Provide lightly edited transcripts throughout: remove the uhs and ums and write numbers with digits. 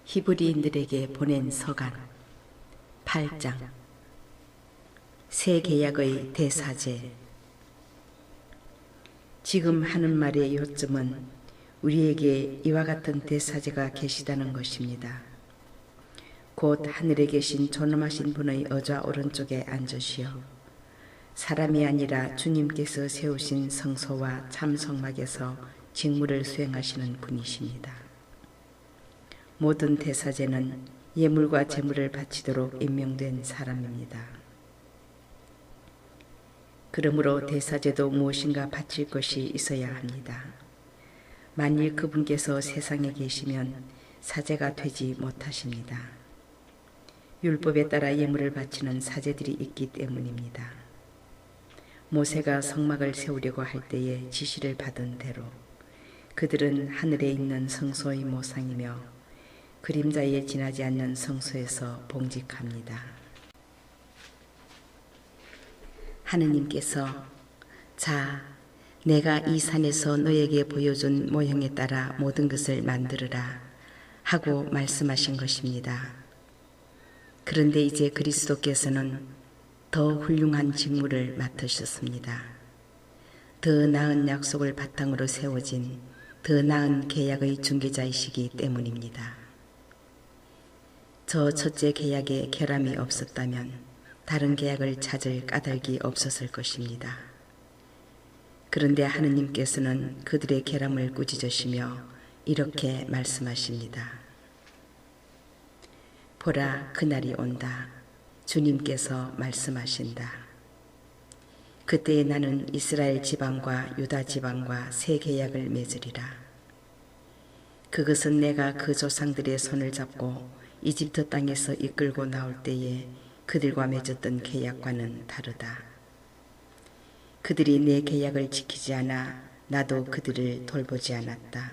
히브리인들에게 보낸 서간 8장 새 계약의 대사제. 지금 하는 말의 요점은 우리에게 이와 같은 대사제가 계시다는 것입니다. 곧 하늘에 계신 존엄하신 분의 의자 오른쪽에 앉으시어 사람이 아니라 주님께서 세우신 성소와 참성막에서 직무를 수행하시는 분이십니다. 모든 대사제는 예물과 제물을 바치도록 임명된 사람입니다. 그러므로 대사제도 무엇인가 바칠 것이 있어야 합니다. 만일 그분께서 세상에 계시면 사제가 되지 못하십니다. 율법에 따라 예물을 바치는 사제들이 있기 때문입니다. 모세가 성막을 세우려고 할 때에 지시를 받은 대로 그들은 하늘에 있는 성소의 모상이며 그림자에 지나지 않는 성소에서 봉직합니다. 하느님께서 자, 내가 이 산에서 너에게 보여준 모형에 따라 모든 것을 만들으라 하고 말씀하신 것입니다. 그런데 이제 그리스도께서는 더 훌륭한 직무를 맡으셨습니다. 더 나은 약속을 바탕으로 세워진 더 나은 계약의 중개자이시기 때문입니다. 저 첫째 계약에 결함이 없었다면 다른 계약을 찾을 까닭이 없었을 것입니다. 그런데 하느님께서는 그들의 결함을 꾸짖으시며 이렇게 말씀하십니다. 보라, 그날이 온다. 주님께서 말씀하신다. 그때에 나는 이스라엘 지방과 유다 지방과 새 계약을 맺으리라. 그것은 내가 그 조상들의 손을 잡고 이집트 땅에서 이끌고 나올 때에 그들과 맺었던 계약과는 다르다. 그들이 내 계약을 지키지 않아 나도 그들을 돌보지 않았다.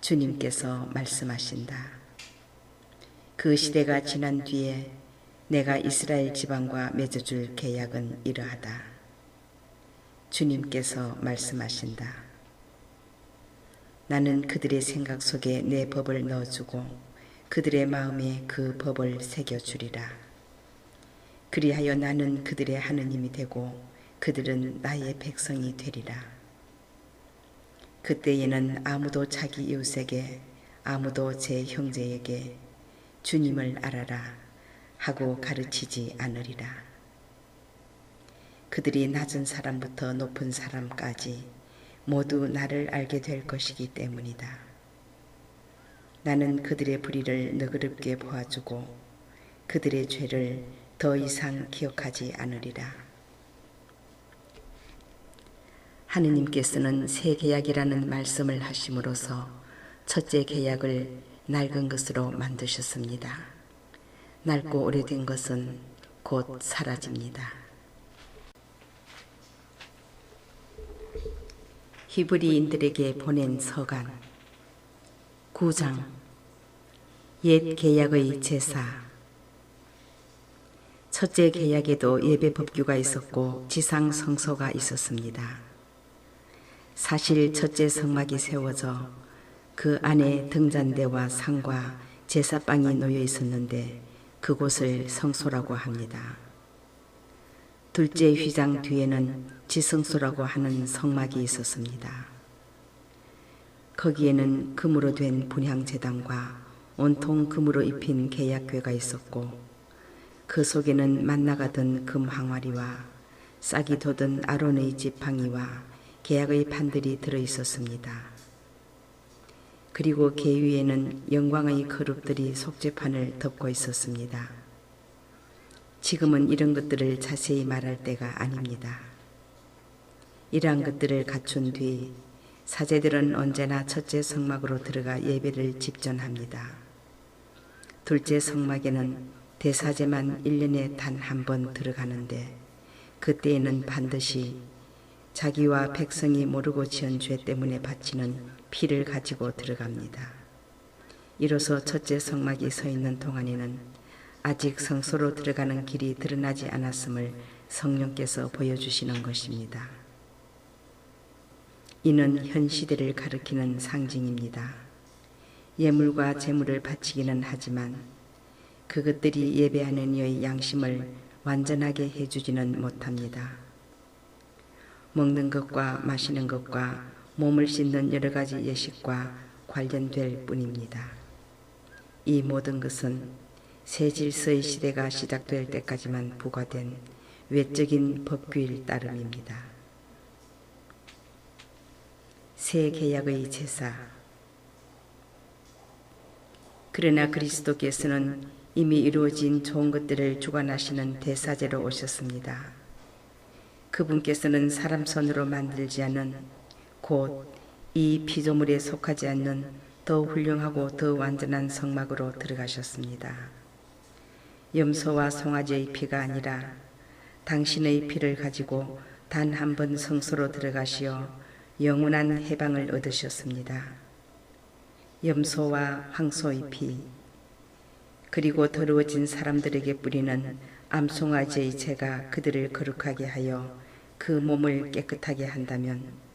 주님께서 말씀하신다. 그 시대가 지난 뒤에 내가 이스라엘 지방과 맺어줄 계약은 이러하다. 주님께서 말씀하신다. 나는 그들의 생각 속에 내 법을 넣어주고 그들의 마음에 그 법을 새겨주리라. 그리하여 나는 그들의 하느님이 되고 그들은 나의 백성이 되리라. 그때에는 아무도 자기 이웃에게 아무도 제 형제에게 주님을 알아라 하고 가르치지 않으리라. 그들이 낮은 사람부터 높은 사람까지 모두 나를 알게 될 것이기 때문이다. 나는 그들의 불의를 너그럽게 보아주고 그들의 죄를 더 이상 기억하지 않으리라. 하느님께서는 새 계약이라는 말씀을 하심으로써 첫째 계약을 낡은 것으로 만드셨습니다. 낡고 오래된 것은 곧 사라집니다. 히브리인들에게 보낸 서간 9장 옛 계약의 제사. 첫째 계약에도 예배 법규가 있었고 지상 성소가 있었습니다. 사실 첫째 성막이 세워져 그 안에 등잔대와 상과 제사방이 놓여 있었는데 그곳을 성소라고 합니다. 둘째 휘장 뒤에는 지성소라고 하는 성막이 있었습니다. 거기에는 금으로 된 분향제단과 온통 금으로 입힌 계약궤가 있었고 그 속에는 만나가던 금 항아리와 싹이 돋은 아론의 지팡이와 계약의 판들이 들어있었습니다. 그리고 궤 위에는 영광의 그룹들이 속죄판을 덮고 있었습니다. 지금은 이런 것들을 자세히 말할 때가 아닙니다. 이러한 것들을 갖춘 뒤 사제들은 언제나 첫째 성막으로 들어가 예배를 집전합니다. 둘째 성막에는 대사제만 1년에 단 한 번 들어가는데 그때에는 반드시 자기와 백성이 모르고 지은 죄 때문에 바치는 피를 가지고 들어갑니다. 이로써 첫째 성막이 서 있는 동안에는 아직 성소로 들어가는 길이 드러나지 않았음을 성령께서 보여주시는 것입니다. 이는 현 시대를 가리키는 상징입니다. 예물과 제물을 바치기는 하지만 그것들이 예배하는 이의 양심을 완전하게 해주지는 못합니다. 먹는 것과 마시는 것과 몸을 씻는 여러 가지 예식과 관련될 뿐입니다. 이 모든 것은 새 질서의 시대가 시작될 때까지만 부과된 외적인 법규일 따름입니다. 새 계약의 제사. 그러나 그리스도께서는 이미 이루어진 좋은 것들을 주관하시는 대사제로 오셨습니다. 그분께서는 사람 손으로 만들지 않은 곧 이 피조물에 속하지 않는 더 훌륭하고 더 완전한 성막으로 들어가셨습니다. 염소와 송아지의 피가 아니라 당신의 피를 가지고 단 한 번 성소로 들어가시어 영원한 해방을 얻으셨습니다. 염소와 황소의 피, 그리고 더러워진 사람들에게 뿌리는 암송아지의 재가 그들을 거룩하게 하여 그 몸을 깨끗하게 한다면,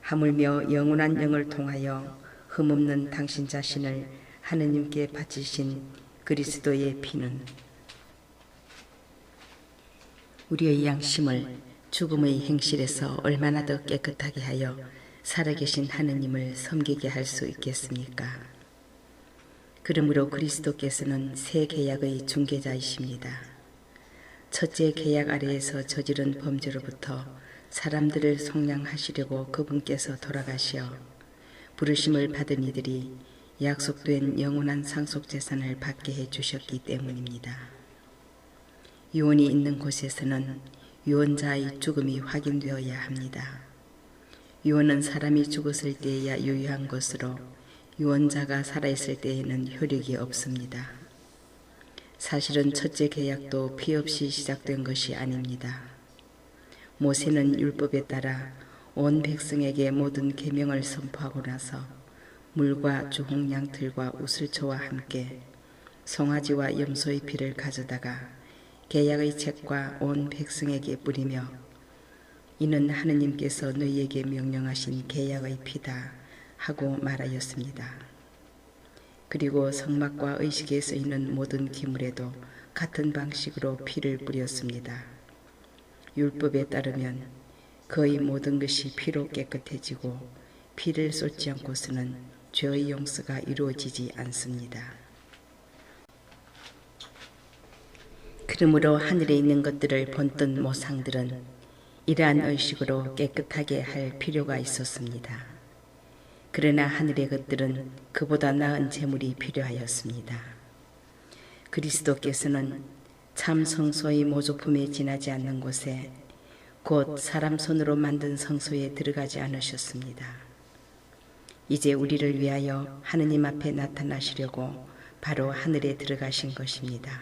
하물며 영원한 영을 통하여 흠없는 당신 자신을 하느님께 바치신 그리스도의 피는 우리의 양심을 죽음의 행실에서 얼마나 더 깨끗하게 하여 살아계신 하느님을 섬기게 할 수 있겠습니까? 그러므로 그리스도께서는 새 계약의 중개자이십니다. 첫째 계약 아래에서 저지른 범죄로부터 사람들을 속량하시려고 그분께서 돌아가시어 부르심을 받은 이들이 약속된 영원한 상속재산을 받게 해주셨기 때문입니다. 유언이 있는 곳에서는 유언자의 죽음이 확인되어야 합니다. 유언은 사람이 죽었을 때에야 유효한 것으로 유언자가 살아있을 때에는 효력이 없습니다. 사실은 첫째 계약도 피 없이 시작된 것이 아닙니다. 모세는 율법에 따라 온 백성에게 모든 계명을 선포하고 나서 물과 주홍양틀과 우슬초와 함께 송아지와 염소의 피를 가져다가 계약의 책과 온 백성에게 뿌리며 이는 하느님께서 너희에게 명령하신 계약의 피다 하고 말하였습니다. 그리고 성막과 의식에 쓰이는 모든 기물에도 같은 방식으로 피를 뿌렸습니다. 율법에 따르면 거의 모든 것이 피로 깨끗해지고 피를 쏟지 않고서는 죄의 용서가 이루어지지 않습니다. 그러므로 하늘에 있는 것들을 본뜬 모상들은 이러한 의식으로 깨끗하게 할 필요가 있었습니다. 그러나 하늘의 것들은 그보다 나은 제물이 필요하였습니다. 그리스도께서는 참 성소의 모조품에 지나지 않는 곳에 곧 사람 손으로 만든 성소에 들어가지 않으셨습니다. 이제 우리를 위하여 하느님 앞에 나타나시려고 바로 하늘에 들어가신 것입니다.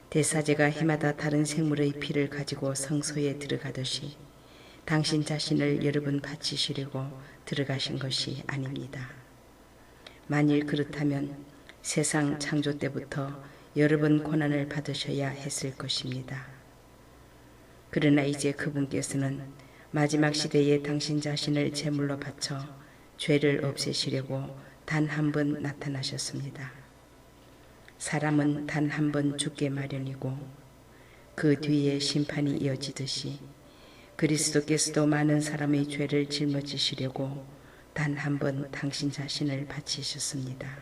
대사제가 해마다 다른 생물의 피를 가지고 성소에 들어가듯이 당신 자신을 여러 번 바치시려고 들어가신 것이 아닙니다. 만일 그렇다면 세상 창조 때부터 여러 번 고난을 받으셔야 했을 것입니다. 그러나 이제 그분께서는 마지막 시대에 당신 자신을 제물로 바쳐 죄를 없애시려고 단 한 번 나타나셨습니다. 사람은 단 한 번 죽게 마련이고 그 뒤에 심판이 이어지듯이 그리스도께서도 많은 사람의 죄를 짊어지시려고 단 한 번 당신 자신을 바치셨습니다.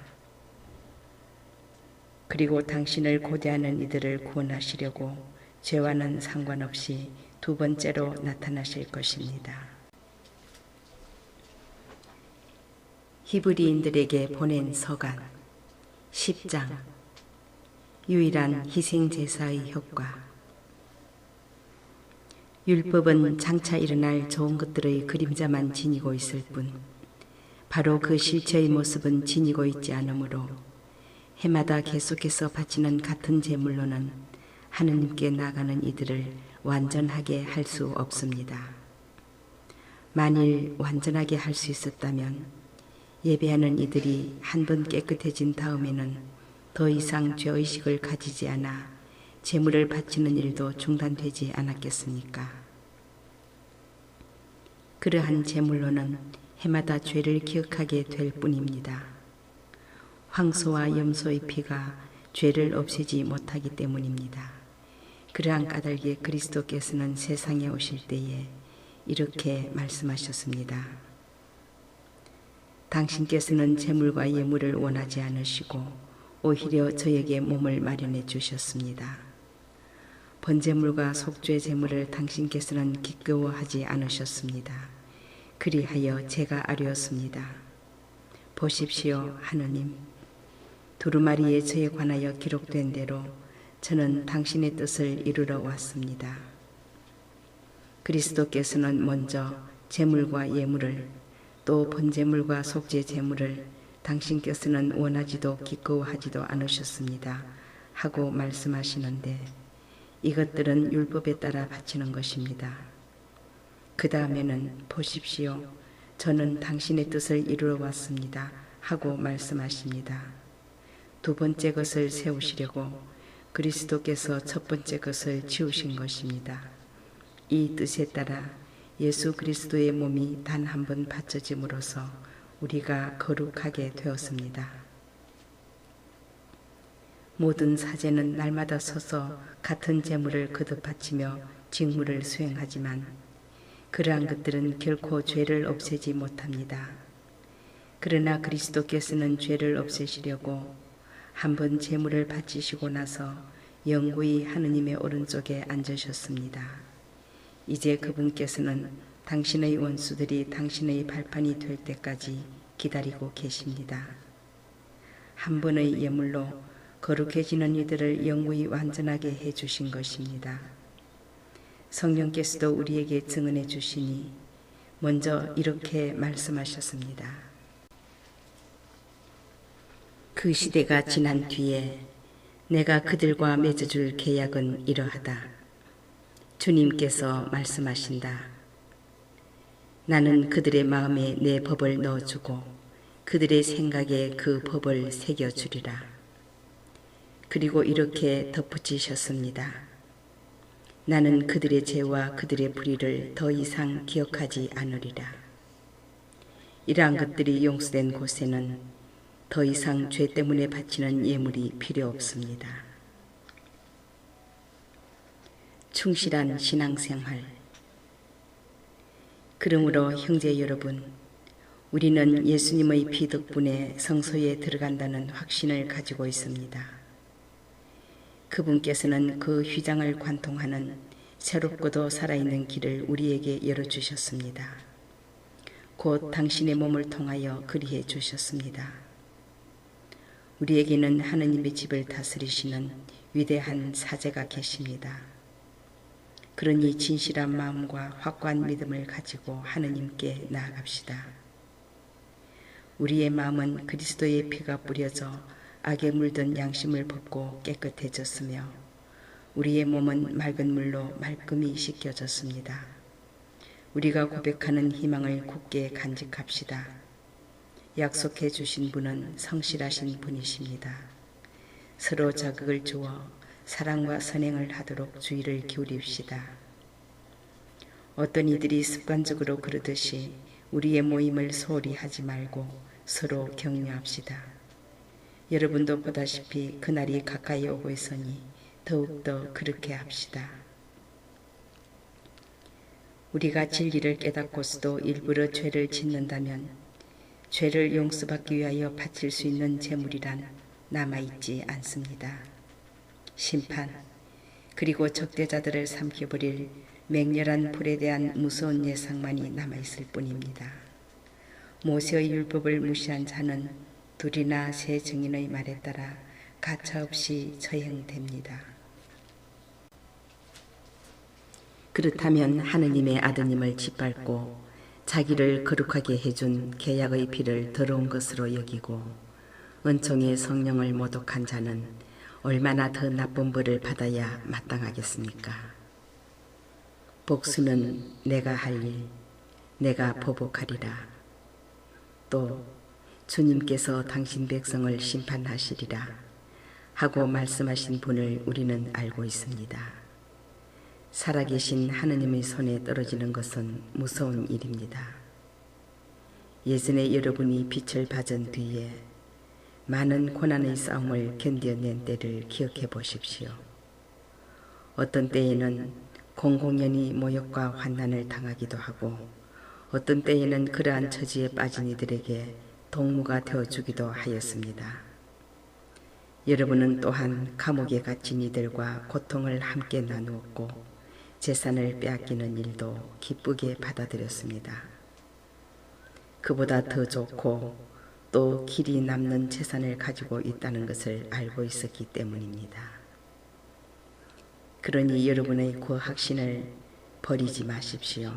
그리고 당신을 고대하는 이들을 구원하시려고 죄와는 상관없이 두 번째로 나타나실 것입니다. 히브리인들에게 보낸 서간 10장 유일한 희생제사의 효과. 율법은 장차 일어날 좋은 것들의 그림자만 지니고 있을 뿐 바로 그 실체의 모습은 지니고 있지 않으므로 해마다 계속해서 바치는 같은 제물로는 하느님께 나가는 이들을 완전하게 할 수 없습니다. 만일 완전하게 할 수 있었다면 예배하는 이들이 한 번 깨끗해진 다음에는 더 이상 죄의식을 가지지 않아 제물을 바치는 일도 중단되지 않았겠습니까? 그러한 제물로는 해마다 죄를 기억하게 될 뿐입니다. 황소와 염소의 피가 죄를 없애지 못하기 때문입니다. 그러한 까닭에 그리스도께서는 세상에 오실 때에 이렇게 말씀하셨습니다. 당신께서는 제물과 예물을 원하지 않으시고 오히려 저에게 몸을 마련해 주셨습니다. 번제물과 속죄 제물을 당신께서는 기꺼워하지 않으셨습니다. 그리하여 제가 아뢰었습니다. 보십시오, 하느님. 두루마리에 저에 관하여 기록된 대로 저는 당신의 뜻을 이루러 왔습니다. 그리스도께서는 먼저 제물과 예물을 또 번제물과 속죄 제물을 당신께서는 원하지도 기꺼워하지도 않으셨습니다. 하고 말씀하시는데 이것들은 율법에 따라 바치는 것입니다. 그 다음에는 보십시오. 저는 당신의 뜻을 이루러 왔습니다. 하고 말씀하십니다. 두 번째 것을 세우시려고 그리스도께서 첫 번째 것을 지우신 것입니다. 이 뜻에 따라 예수 그리스도의 몸이 단 한 번 바쳐짐으로써 우리가 거룩하게 되었습니다. 모든 사제는 날마다 서서 같은 제물을 거듭 바치며 직무를 수행하지만 그러한 것들은 결코 죄를 없애지 못합니다. 그러나 그리스도께서는 죄를 없애시려고 한 번 제물을 바치시고 나서 영구히 하느님의 오른쪽에 앉으셨습니다. 이제 그분께서는 당신의 원수들이 당신의 발판이 될 때까지 기다리고 계십니다. 한 번의 예물로 거룩해지는 이들을 영구히 완전하게 해주신 것입니다. 성령께서도 우리에게 증언해 주시니 먼저 이렇게 말씀하셨습니다. 그 시대가 지난 뒤에 내가 그들과 맺어줄 계약은 이러하다. 주님께서 말씀하신다. 나는 그들의 마음에 내 법을 넣어주고 그들의 생각에 그 법을 새겨주리라. 그리고 이렇게 덧붙이셨습니다. 나는 그들의 죄와 그들의 불의를 더 이상 기억하지 않으리라. 이러한 것들이 용서된 곳에는 더 이상 죄 때문에 바치는 예물이 필요 없습니다. 충실한 신앙생활. 그러므로 형제 여러분, 우리는 예수님의 피 덕분에 성소에 들어간다는 확신을 가지고 있습니다. 그분께서는 그 휘장을 관통하는 새롭고도 살아있는 길을 우리에게 열어주셨습니다. 곧 당신의 몸을 통하여 그리해 주셨습니다. 우리에게는 하느님의 집을 다스리시는 위대한 사제가 계십니다. 그러니 진실한 마음과 확고한 믿음을 가지고 하느님께 나아갑시다. 우리의 마음은 그리스도의 피가 뿌려져 악에 물든 양심을 벗고 깨끗해졌으며 우리의 몸은 맑은 물로 말끔히 씻겨졌습니다. 우리가 고백하는 희망을 굳게 간직합시다. 약속해 주신 분은 성실하신 분이십니다. 서로 자극을 주어 사랑과 선행을 하도록 주의를 기울입시다. 어떤 이들이 습관적으로 그러듯이 우리의 모임을 소홀히 하지 말고 서로 격려합시다. 여러분도 보다시피 그날이 가까이 오고 있으니 더욱더 그렇게 합시다. 우리가 진리를 깨닫고서도 일부러 죄를 짓는다면 죄를 용서받기 위하여 바칠 수 있는 제물이란 남아있지 않습니다. 심판, 그리고 적대자들을 삼켜버릴 맹렬한 불에 대한 무서운 예상만이 남아있을 뿐입니다. 모세의 율법을 무시한 자는 둘이나 세 증인의 말에 따라 가차없이 처형됩니다. 그렇다면 하느님의 아드님을 짓밟고 자기를 거룩하게 해준 계약의 피를 더러운 것으로 여기고 은총의 성령을 모독한 자는 얼마나 더 나쁜 벌을 받아야 마땅하겠습니까? 복수는 내가 할 일, 내가 보복하리라. 또 주님께서 당신 백성을 심판하시리라 하고 말씀하신 분을 우리는 알고 있습니다. 살아계신 하느님의 손에 떨어지는 것은 무서운 일입니다. 예전에 여러분이 빛을 받은 뒤에 많은 고난의 싸움을 견뎌낸 때를 기억해 보십시오. 어떤 때에는 공공연히 모욕과 환난을 당하기도 하고 어떤 때에는 그러한 처지에 빠진 이들에게 동무가 되어주기도 하였습니다. 여러분은 또한 감옥에 갇힌 이들과 고통을 함께 나누었고 재산을 빼앗기는 일도 기쁘게 받아들였습니다. 그보다 더 좋고 또 길이 남는 재산을 가지고 있다는 것을 알고 있었기 때문입니다. 그러니 여러분의 그 확신을 버리지 마십시오.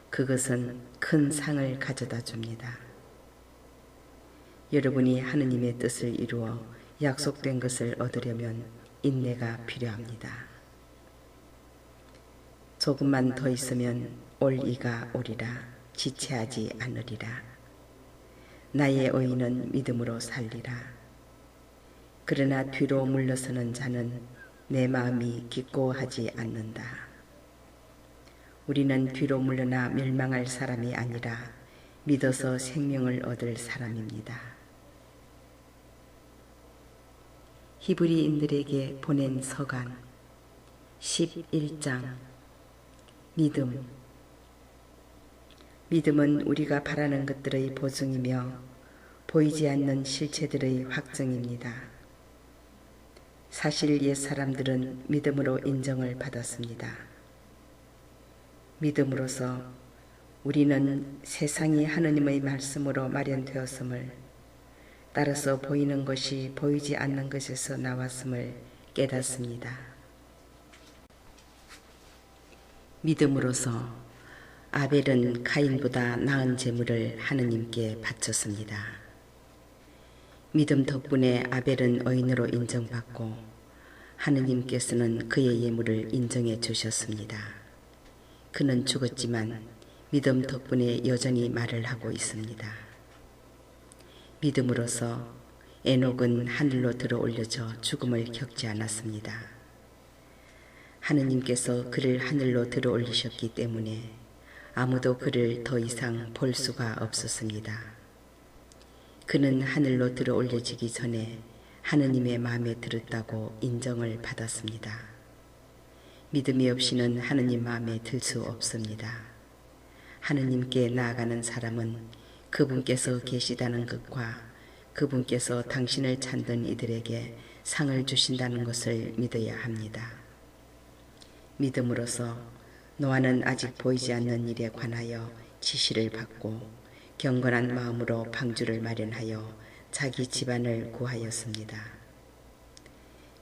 그것은 큰 상을 가져다 줍니다. 여러분이 하느님의 뜻을 이루어 약속된 것을 얻으려면 인내가 필요합니다. 조금만 더 있으면 올 이가 오리라 지체하지 않으리라. 나의 의인은 믿음으로 살리라. 그러나 뒤로 물러서는 자는 내 마음이 기꺼워하지 않는다. 우리는 뒤로 물러나 멸망할 사람이 아니라 믿어서 생명을 얻을 사람입니다. 히브리인들에게 보낸 서간 11장 믿음은 우리가 바라는 것들의 보증이며 보이지 않는 실체들의 확증입니다. 사실 옛 사람들은 믿음으로 인정을 받았습니다. 믿음으로써 우리는 세상이 하느님의 말씀으로 마련되었음을, 따라서 보이는 것이 보이지 않는 것에서 나왔음을 깨닫습니다. 믿음으로써 아벨은 가인보다 나은 제물을 하느님께 바쳤습니다. 믿음 덕분에 아벨은 의인으로 인정받고 하느님께서는 그의 예물을 인정해 주셨습니다. 그는 죽었지만 믿음 덕분에 여전히 말을 하고 있습니다. 믿음으로써 에녹은 하늘로 들어올려져 죽음을 겪지 않았습니다. 하느님께서 그를 하늘로 들어올리셨기 때문에 아무도 그를 더 이상 볼 수가 없었습니다. 그는 하늘로 들어올려지기 전에 하느님의 마음에 들었다고 인정을 받았습니다. 믿음이 없이는 하느님 마음에 들 수 없습니다. 하느님께 나아가는 사람은 그분께서 계시다는 것과 그분께서 당신을 찾는 이들에게 상을 주신다는 것을 믿어야 합니다. 믿음으로써 노아는 아직 보이지 않는 일에 관하여 지시를 받고 경건한 마음으로 방주를 마련하여 자기 집안을 구하였습니다.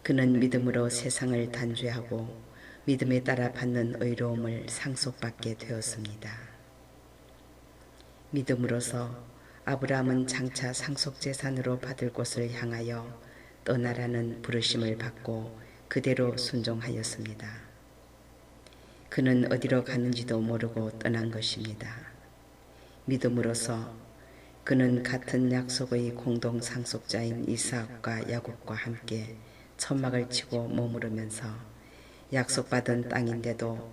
그는 믿음으로 세상을 단죄하고 믿음에 따라 받는 의로움을 상속받게 되었습니다. 믿음으로써 아브라함은 장차 상속재산으로 받을 곳을 향하여 떠나라는 부르심을 받고 그대로 순종하였습니다. 그는 어디로 가는지도 모르고 떠난 것입니다. 믿음으로써 그는 같은 약속의 공동 상속자인 이삭과 야곱과 함께 천막을 치고 머무르면서 약속받은 땅인데도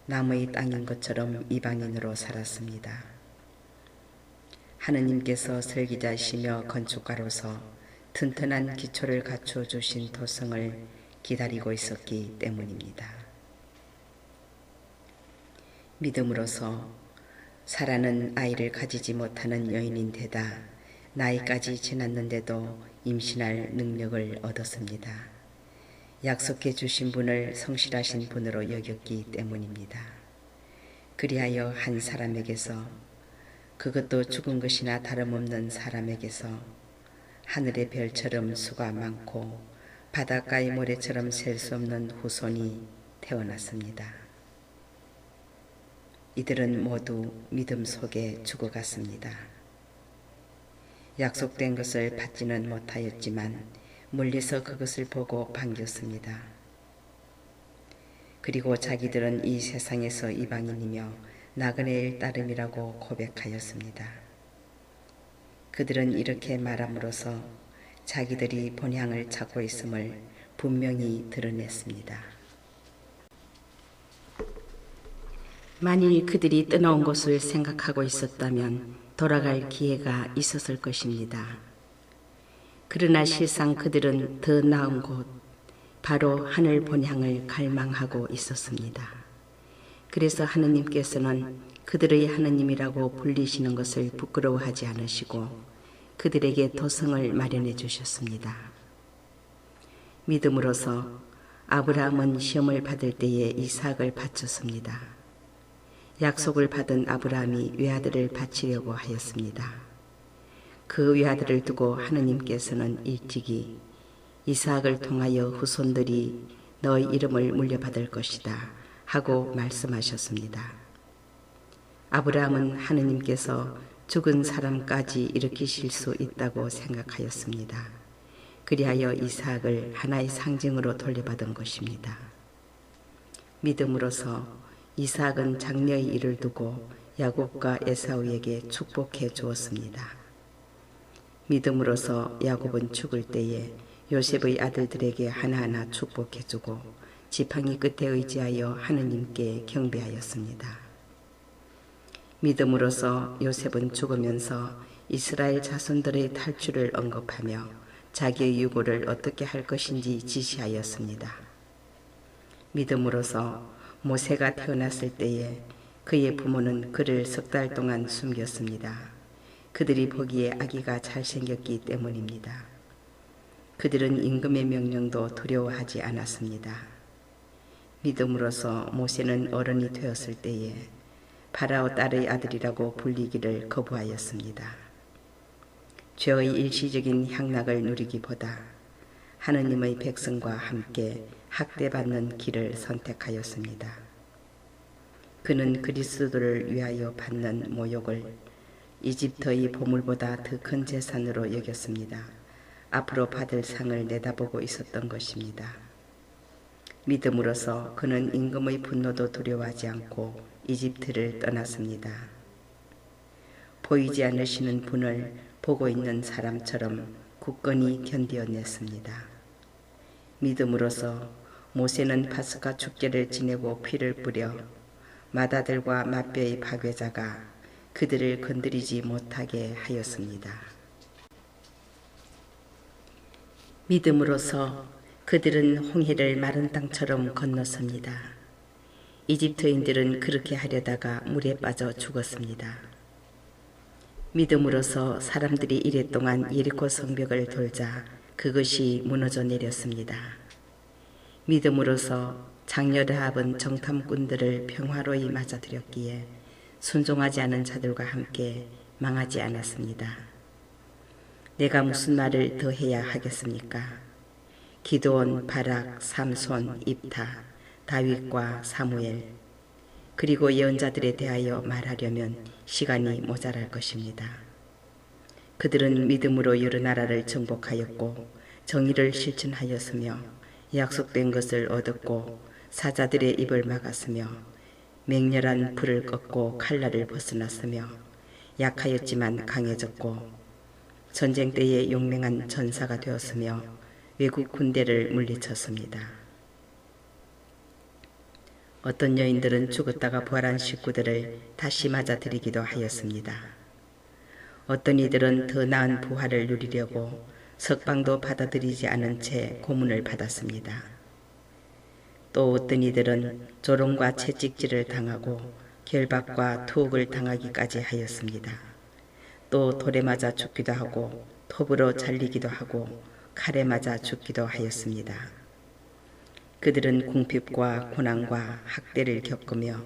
남의 땅인 것처럼 이방인으로 살았습니다. 하느님께서 설계자이시며 건축가로서 튼튼한 기초를 갖추어 주신 토성을 기다리고 있었기 때문입니다. 믿음으로써 사라는 아이를 가지지 못하는 여인인데다 나이까지 지났는데도 임신할 능력을 얻었습니다. 약속해 주신 분을 성실하신 분으로 여겼기 때문입니다. 그리하여 한 사람에게서, 그것도 죽은 것이나 다름없는 사람에게서 하늘의 별처럼 수가 많고 바닷가의 모래처럼 셀 수 없는 후손이 태어났습니다. 이들은 모두 믿음 속에 죽어갔습니다. 약속된 것을 받지는 못하였지만 멀리서 그것을 보고 반겼습니다. 그리고 자기들은 이 세상에서 이방인이며 나그네의 따름이라고 고백하였습니다. 그들은 이렇게 말함으로써 자기들이 본향을 찾고 있음을 분명히 드러냈습니다. 만일 그들이 떠나온 것을 생각하고 있었다면 돌아갈 기회가 있었을 것입니다. 그러나 실상 그들은 더 나은 곳, 바로 하늘 본향을 갈망하고 있었습니다. 그래서 하느님께서는 그들의 하느님이라고 불리시는 것을 부끄러워하지 않으시고 그들에게 도성을 마련해 주셨습니다. 믿음으로서 아브라함은 시험을 받을 때에 이삭을 바쳤습니다. 약속을 받은 아브라함이 외아들을 바치려고 하였습니다. 그 외아들을 두고 하느님께서는 일찍이 이삭을 통하여 후손들이 너의 이름을 물려받을 것이다 하고 말씀하셨습니다. 아브라함은 하느님께서 죽은 사람까지 일으키실 수 있다고 생각하였습니다. 그리하여 이삭을 하나의 상징으로 돌려받은 것입니다. 믿음으로서 이삭은 장녀의 일을 두고 야곱과 에사우에게 축복해 주었습니다. 믿음으로서 야곱은 죽을 때에 요셉의 아들들에게 하나하나 축복해 주고 지팡이 끝에 의지하여 하느님께 경배하였습니다. 믿음으로서 요셉은 죽으면서 이스라엘 자손들의 탈출을 언급하며 자기의 유고를 어떻게 할 것인지 지시하였습니다. 믿음으로서 모세가 태어났을 때에 그의 부모는 그를 3달 동안 숨겼습니다. 그들이 보기에 아기가 잘생겼기 때문입니다. 그들은 임금의 명령도 두려워하지 않았습니다. 믿음으로서 모세는 어른이 되었을 때에 파라오 딸의 아들이라고 불리기를 거부하였습니다. 죄의 일시적인 향락을 누리기보다 하느님의 백성과 함께 학대받는 길을 선택하였습니다. 그는 그리스도를 위하여 받는 모욕을 이집트의 보물보다 더 큰 재산으로 여겼습니다. 앞으로 받을 상을 내다보고 있었던 것입니다. 믿음으로서 그는 임금의 분노도 두려워하지 않고 이집트를 떠났습니다. 보이지 않으시는 분을 보고 있는 사람처럼 굳건히 견디어냈습니다. 믿음으로서 모세는 파스가 축제를 지내고 피를 뿌려 맏아들과 맏뼈의 파괴자가 그들을 건드리지 못하게 하였습니다. 믿음으로서 그들은 홍해를 마른 땅처럼 건넜습니다. 이집트인들은 그렇게 하려다가 물에 빠져 죽었습니다. 믿음으로서 사람들이 이랫동안 예리코 성벽을 돌자 그것이 무너져 내렸습니다. 믿음으로서 장녀 라합은 정탐꾼들을 평화로이 맞아들였기에 순종하지 않은 자들과 함께 망하지 않았습니다. 내가 무슨 말을 더 해야 하겠습니까? 기드온, 바락, 삼손, 입타, 다윗과 사무엘, 그리고 예언자들에 대하여 말하려면 시간이 모자랄 것입니다. 그들은 믿음으로 여러 나라를 정복하였고 정의를 실천하였으며 약속된 것을 얻었고 사자들의 입을 막았으며 맹렬한 불을 꺾고 칼날을 벗어났으며 약하였지만 강해졌고 전쟁 때에 용맹한 전사가 되었으며 외국 군대를 물리쳤습니다. 어떤 여인들은 죽었다가 부활한 식구들을 다시 맞아들이기도 하였습니다. 어떤 이들은 더 나은 부활을 누리려고 석방도 받아들이지 않은 채 고문을 받았습니다. 또 어떤 이들은 조롱과 채찍질을 당하고 결박과 투옥을 당하기까지 하였습니다. 또 돌에 맞아 죽기도 하고 톱으로 잘리기도 하고 칼에 맞아 죽기도 하였습니다. 그들은 궁핍과 고난과 학대를 겪으며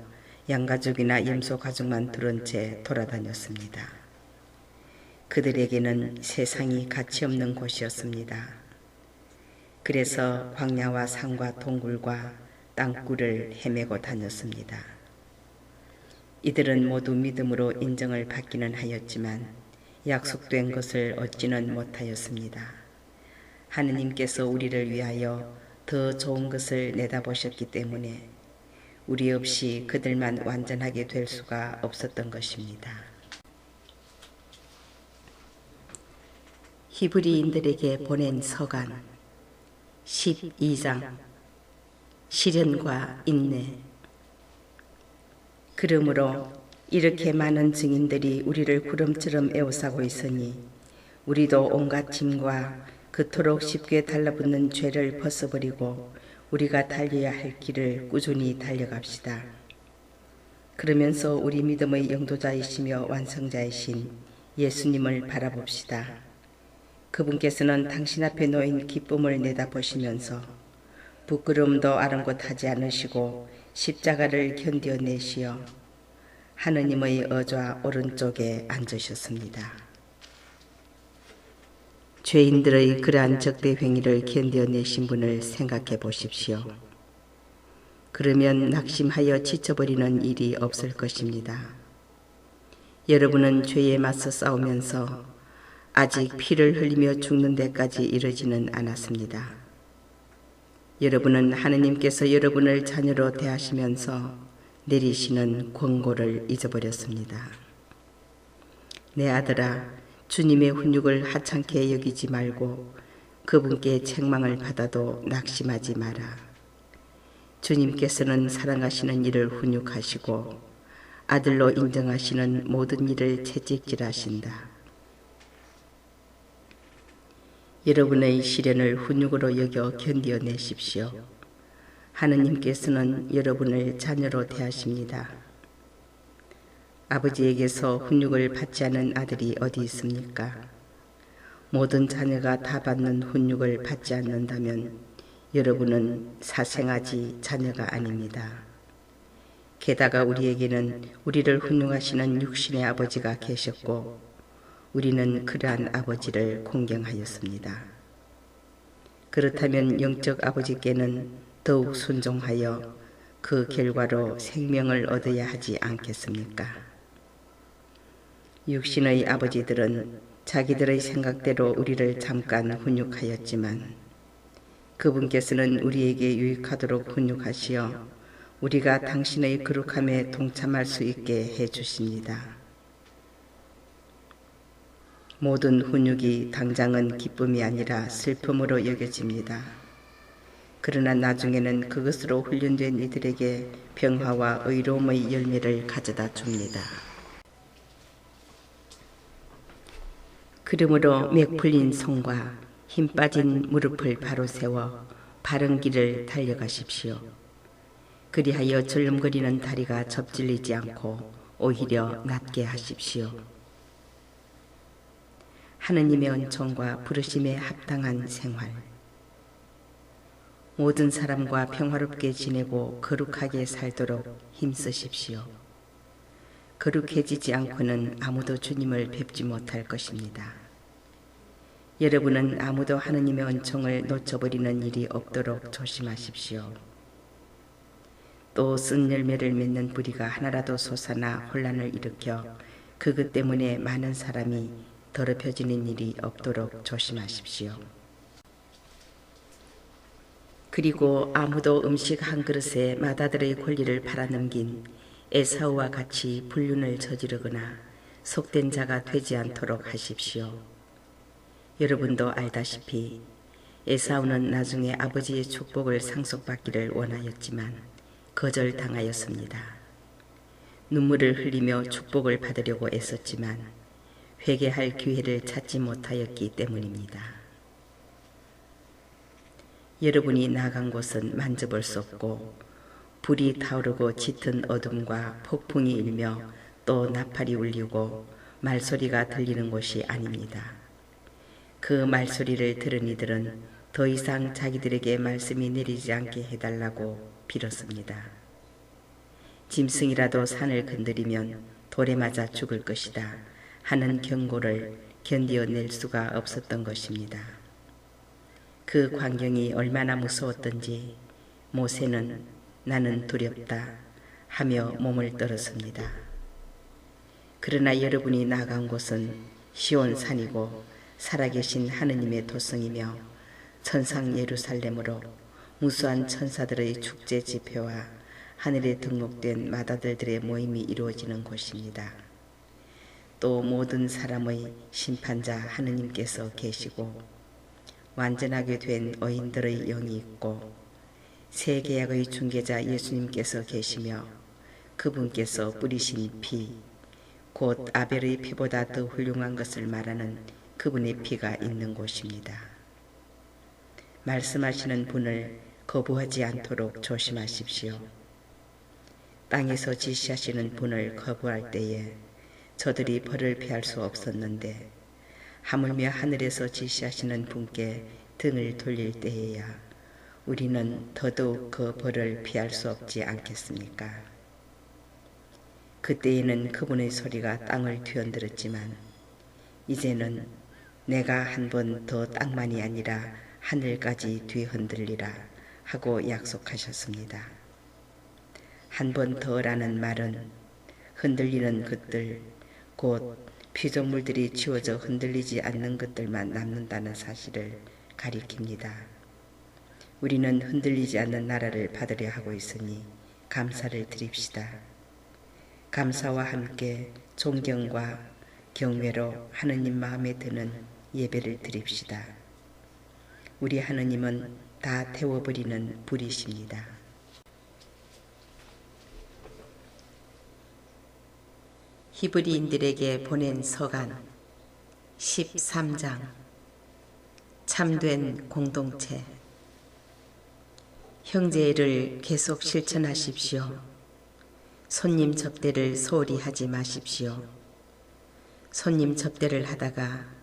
양가죽이나 염소 가죽만 두른 채 돌아다녔습니다. 그들에게는 세상이 가치없는 곳이었습니다. 그래서 광야와 산과 동굴과 땅굴을 헤매고 다녔습니다. 이들은 모두 믿음으로 인정을 받기는 하였지만 약속된 것을 얻지는 못하였습니다. 하느님께서 우리를 위하여 더 좋은 것을 내다보셨기 때문에 우리 없이 그들만 완전하게 될 수가 없었던 것입니다. 히브리인들에게 보낸 서간 12장 시련과 인내. 그러므로 이렇게 많은 증인들이 우리를 구름처럼 에워싸고 있으니 우리도 온갖 짐과 그토록 쉽게 달라붙는 죄를 벗어버리고 우리가 달려야 할 길을 꾸준히 달려갑시다. 그러면서 우리 믿음의 영도자이시며 완성자이신 예수님을 바라봅시다. 그분께서는 당신 앞에 놓인 기쁨을 내다보시면서 부끄러움도 아랑곳하지 않으시고 십자가를 견뎌내시어 하느님의 의좌 오른쪽에 앉으셨습니다. 죄인들의 그러한 적대 행위를 견뎌내신 분을 생각해 보십시오. 그러면 낙심하여 지쳐버리는 일이 없을 것입니다. 여러분은 죄에 맞서 싸우면서 아직 피를 흘리며 죽는 데까지 이르지는 않았습니다. 여러분은 하느님께서 여러분을 자녀로 대하시면서 내리시는 권고를 잊어버렸습니다. 내 아들아, 주님의 훈육을 하찮게 여기지 말고 그분께 책망을 받아도 낙심하지 마라. 주님께서는 사랑하시는 이를 훈육하시고 아들로 인정하시는 모든 일을 채찍질하신다. 여러분의 시련을 훈육으로 여겨 견뎌내십시오. 하느님께서는 여러분을 자녀로 대하십니다. 아버지에게서 훈육을 받지 않은 아들이 어디 있습니까? 모든 자녀가 다 받는 훈육을 받지 않는다면 여러분은 사생아지 자녀가 아닙니다. 게다가 우리에게는 우리를 훈육하시는 육신의 아버지가 계셨고 우리는 그러한 아버지를 공경하였습니다. 그렇다면 영적 아버지께는 더욱 순종하여 그 결과로 생명을 얻어야 하지 않겠습니까? 육신의 아버지들은 자기들의 생각대로 우리를 잠깐 훈육하였지만 그분께서는 우리에게 유익하도록 훈육하시어 우리가 당신의 거룩함에 동참할 수 있게 해주십니다. 모든 훈육이 당장은 기쁨이 아니라 슬픔으로 여겨집니다. 그러나 나중에는 그것으로 훈련된 이들에게 평화와 의로움의 열매를 가져다 줍니다. 그러므로 맥 풀린 손과 힘 빠진 무릎을 바로 세워 바른 길을 달려가십시오. 그리하여 절름거리는 다리가 접질리지 않고 오히려 낫게 하십시오. 하느님의 은총과 부르심에 합당한 생활. 모든 사람과 평화롭게 지내고 거룩하게 살도록 힘쓰십시오. 거룩해지지 않고는 아무도 주님을 뵙지 못할 것입니다. 여러분은 아무도 하느님의 은총을 놓쳐버리는 일이 없도록 조심하십시오. 또 쓴 열매를 맺는 뿌리가 하나라도 솟아나 혼란을 일으켜 그것 때문에 많은 사람이 더럽혀지는 일이 없도록 조심하십시오. 그리고 아무도 음식 한 그릇에 맏아들의 권리를 팔아넘긴 에사우와 같이 불륜을 저지르거나 속된 자가 되지 않도록 하십시오. 여러분도 알다시피 에사우는 나중에 아버지의 축복을 상속받기를 원하였지만 거절당하였습니다. 눈물을 흘리며 축복을 받으려고 애썼지만 회개할 기회를 찾지 못하였기 때문입니다. 여러분이 나간 곳은 만져볼 수 없고 불이 타오르고 짙은 어둠과 폭풍이 일며 또 나팔이 울리고 말소리가 들리는 곳이 아닙니다. 그 말소리를 들은 이들은 더 이상 자기들에게 말씀이 내리지 않게 해달라고 빌었습니다. 짐승이라도 산을 건드리면 돌에 맞아 죽을 것이다 하는 경고를 견뎌낼 수가 없었던 것입니다. 그 광경이 얼마나 무서웠던지 모세는 나는 두렵다 하며 몸을 떨었습니다. 그러나 여러분이 나간 곳은 시온산이고 살아계신 하느님의 도성이며 천상 예루살렘으로 무수한 천사들의 축제 집회와 하늘에 등록된 맏아들들의 모임이 이루어지는 곳입니다. 또 모든 사람의 심판자 하느님께서 계시고 완전하게 된 의인들의 영이 있고 새 계약의 중개자 예수님께서 계시며 그분께서 뿌리신 피, 곧 아벨의 피보다 더 훌륭한 것을 말하는 그분의 피가 있는 곳입니다. 말씀하시는 분을 거부하지 않도록 조심하십시오. 땅에서 지시하시는 분을 거부할 때에 저들이 벌을 피할 수 없었는데 하물며 하늘에서 지시하시는 분께 등을 돌릴 때에야 우리는 더더욱 그 벌을 피할 수 없지 않겠습니까? 그때에는 그분의 소리가 땅을 뒤흔들었지만 이제는 내가 한 번 더 땅만이 아니라 하늘까지 뒤흔들리라 하고 약속하셨습니다. 한 번 더라는 말은 흔들리는 것들, 곧 피조물들이 치워져 흔들리지 않는 것들만 남는다는 사실을 가리킵니다. 우리는 흔들리지 않는 나라를 받으려 하고 있으니 감사를 드립시다. 감사와 함께 존경과 경외로 하느님 마음에 드는 예배를 드립시다. 우리 하느님은 다 태워버리는 불이십니다. 히브리인들에게 보낸 서간 13장. 참된 공동체. 형제를 계속 실천하십시오. 손님 접대를 소홀히 하지 마십시오. 손님 접대를 하다가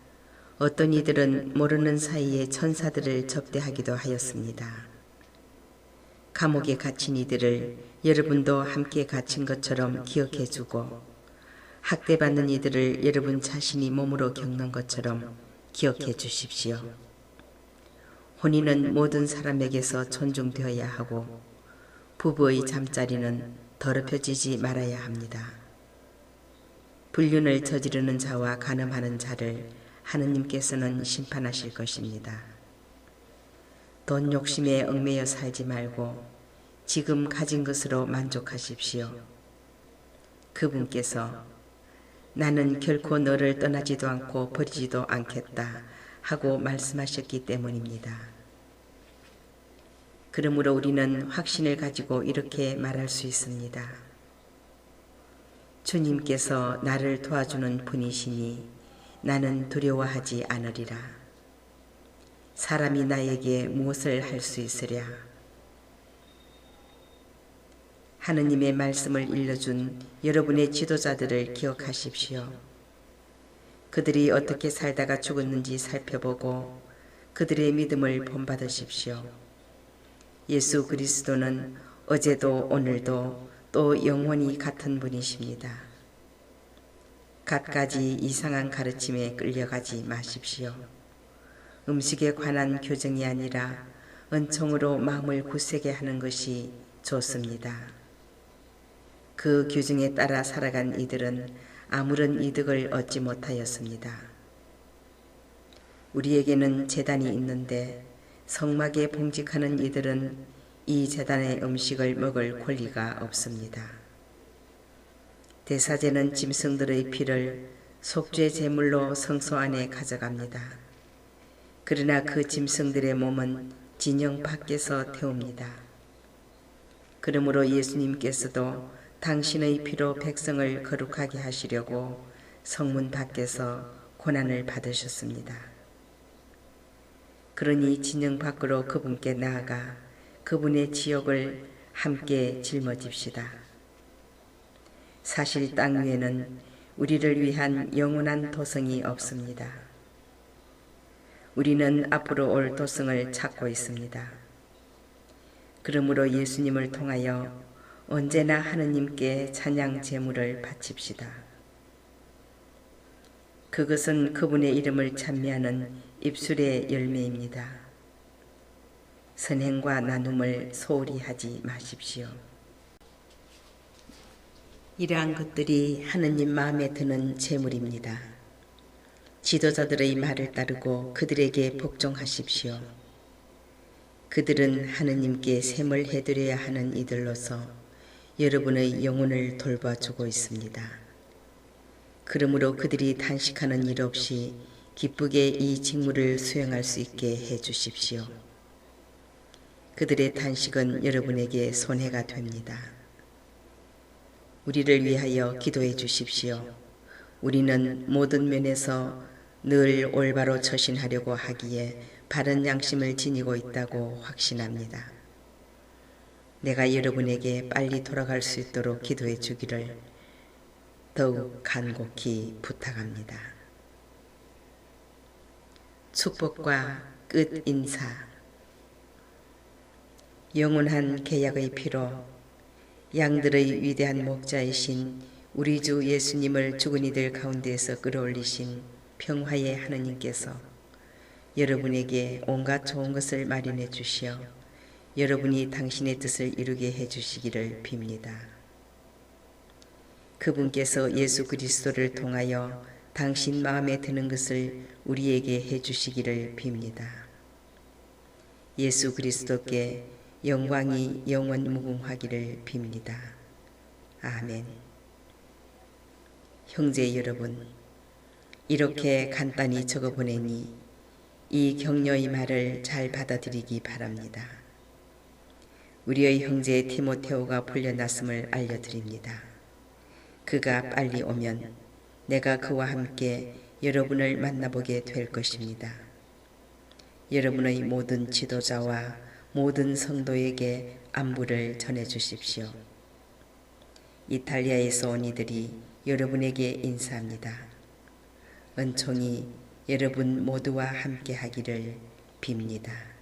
어떤 이들은 모르는 사이에 천사들을 접대하기도 하였습니다. 감옥에 갇힌 이들을 여러분도 함께 갇힌 것처럼 기억해주고 학대받는 이들을 여러분 자신이 몸으로 겪는 것처럼 기억해 주십시오. 혼인은 모든 사람에게서 존중되어야 하고 부부의 잠자리는 더럽혀지지 말아야 합니다. 불륜을 저지르는 자와 간음하는 자를 하느님께서는 심판하실 것입니다. 돈 욕심에 얽매여 살지 말고 지금 가진 것으로 만족하십시오. 그분께서 나는 결코 너를 떠나지도 않고 버리지도 않겠다 하고 말씀하셨기 때문입니다. 그러므로 우리는 확신을 가지고 이렇게 말할 수 있습니다. 주님께서 나를 도와주는 분이시니 나는 두려워하지 않으리라. 사람이 나에게 무엇을 할 수 있으랴. 하느님의 말씀을 일러준 여러분의 지도자들을 기억하십시오. 그들이 어떻게 살다가 죽었는지 살펴보고 그들의 믿음을 본받으십시오. 예수 그리스도는 어제도 오늘도 또 영원히 같은 분이십니다. 갖가지 이상한 가르침에 끌려가지 마십시오. 음식에 관한 교정이 아니라 은총으로 마음을 굳세게 하는 것이 좋습니다. 그 규정에 따라 살아간 이들은 아무런 이득을 얻지 못하였습니다. 우리에게는 제단이 있는데 성막에 봉직하는 이들은 이 제단의 음식을 먹을 권리가 없습니다. 대사제는 짐승들의 피를 속죄 제물로 성소 안에 가져갑니다. 그러나 그 짐승들의 몸은 진영 밖에서 태웁니다. 그러므로 예수님께서도 당신의 피로 백성을 거룩하게 하시려고 성문 밖에서 고난을 받으셨습니다. 그러니 진영 밖으로 그분께 나아가 그분의 지옥을 함께 짊어집시다. 사실 땅 위에는 우리를 위한 영원한 도성이 없습니다. 우리는 앞으로 올 도성을 찾고 있습니다. 그러므로 예수님을 통하여 언제나 하느님께 찬양 제물을 바칩시다. 그것은 그분의 이름을 찬미하는 입술의 열매입니다. 선행과 나눔을 소홀히 하지 마십시오. 이러한 것들이 하느님 마음에 드는 제물입니다. 지도자들의 말을 따르고 그들에게 복종하십시오. 그들은 하느님께 셈을 해드려야 하는 이들로서 여러분의 영혼을 돌봐주고 있습니다. 그러므로 그들이 단식하는 일 없이 기쁘게 이 직무를 수행할 수 있게 해주십시오. 그들의 단식은 여러분에게 손해가 됩니다. 우리를 위하여 기도해 주십시오. 우리는 모든 면에서 늘 올바로 처신하려고 하기에 바른 양심을 지니고 있다고 확신합니다. 내가 여러분에게 빨리 돌아갈 수 있도록 기도해 주기를 더욱 간곡히 부탁합니다. 축복과 끝 인사. 영원한 계약의 피로 양들의 위대한 목자이신 우리 주 예수님을 죽은 이들 가운데에서 끌어올리신 평화의 하느님께서 여러분에게 온갖 좋은 것을 마련해 주시어 여러분이 당신의 뜻을 이루게 해 주시기를 빕니다. 그분께서 예수 그리스도를 통하여 당신 마음에 드는 것을 우리에게 해 주시기를 빕니다. 예수 그리스도께 영광이 영원 무궁하기를 빕니다. 아멘. 형제 여러분, 이렇게 간단히 적어보내니 이 격려의 말을 잘 받아들이기 바랍니다. 우리의 형제 티모테오가 풀려났음을 알려드립니다. 그가 빨리 오면 내가 그와 함께 여러분을 만나보게 될 것입니다. 여러분의 모든 지도자와 모든 성도에게 안부를 전해주십시오. 이탈리아에서 온 이들이 여러분에게 인사합니다. 은총이 여러분 모두와 함께 하기를 빕니다.